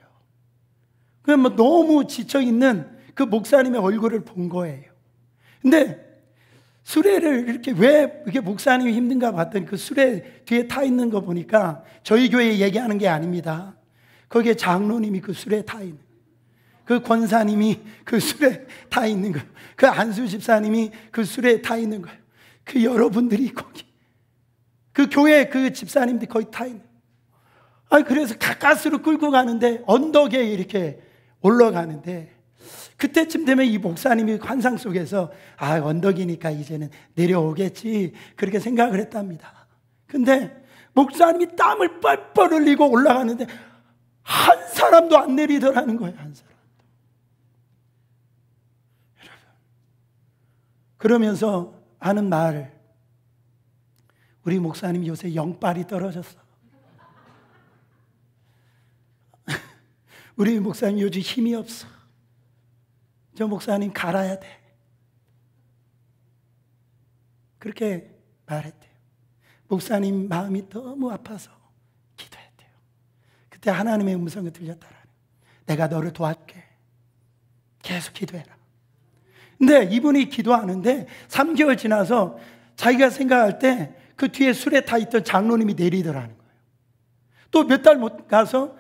그럼 너무 지쳐있는 그 목사님의 얼굴을 본 거예요. 근데 수레를 이렇게 왜 이게 목사님이 힘든가 봤더니 그 수레 뒤에 타 있는 거 보니까 저희 교회 얘기하는 게 아닙니다. 거기에 장로님이 그 수레에 타 있는, 그 권사님이 그 수레에 타 있는 거예요. 그 안수 집사님이 그 수레에 타 있는 거예요. 그 여러분들이 거기, 그 교회 그 집사님들이 거기 타 있는. 그래서 가까스로 끌고 가는데 언덕에 이렇게 올라가는데, 그때쯤 되면 이 목사님이 환상 속에서 언덕이니까 이제는 내려오겠지, 그렇게 생각을 했답니다. 근데 목사님이 땀을 뻘뻘 흘리고 올라가는데 한 사람도 안 내리더라는 거예요. 한 사람도. 그러면서 하는 말, 우리 목사님 요새 영빨이 떨어졌어. 우리 목사님 요즘 힘이 없어. 저 목사님 갈아야 돼. 그렇게 말했대요. 목사님 마음이 너무 아파서 기도했대요. 그때 하나님의 음성이 들렸더라고요. 내가 너를 도와줄게. 계속 기도해라. 근데 이분이 기도하는데 3개월 지나서 자기가 생각할 때 그 뒤에 술에 타 있던 장로님이 내리더라는 거예요. 또 몇 달 못 가서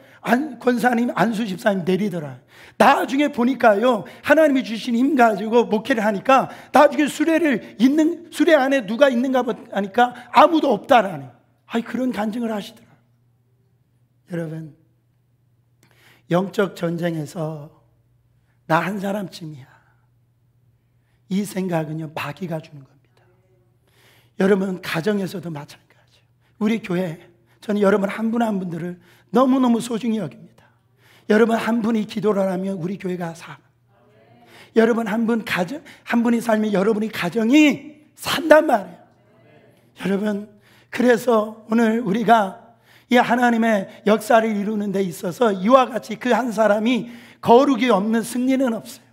권사님, 안수 집사님 내리더라. 나중에 보니까요, 하나님이 주신 힘 가지고 목회를 하니까 나중에 수레 안에 누가 있는가 하니까 아무도 없다라는, 그런 간증을 하시더라. 여러분, 영적 전쟁에서 나 한 사람쯤이야, 이 생각은요, 마귀가 주는 겁니다. 여러분, 가정에서도 마찬가지예요. 우리 교회, 저는 여러분 한 분 한 분들을 너무너무 소중히 여깁니다. 여러분 한 분이 기도를 하면 우리 교회가 살아. 여러분 한 분이 살면 여러분의 가정이 산단 말이에요. 여러분, 그래서 오늘 우리가 이 하나님의 역사를 이루는 데 있어서 이와 같이 그 한 사람이 거룩이 없는 승리는 없어요.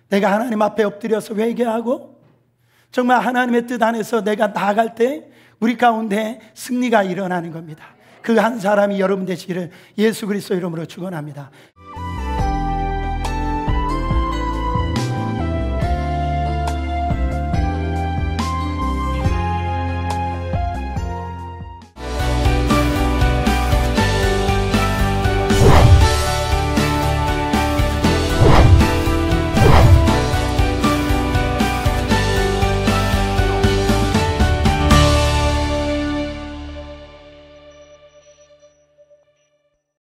내가 하나님 앞에 엎드려서 회개하고 정말 하나님의 뜻 안에서 내가 나아갈 때 우리 가운데 승리가 일어나는 겁니다. 그 한 사람이 여러분 되시기를 예수 그리스도 이름으로 축원합니다.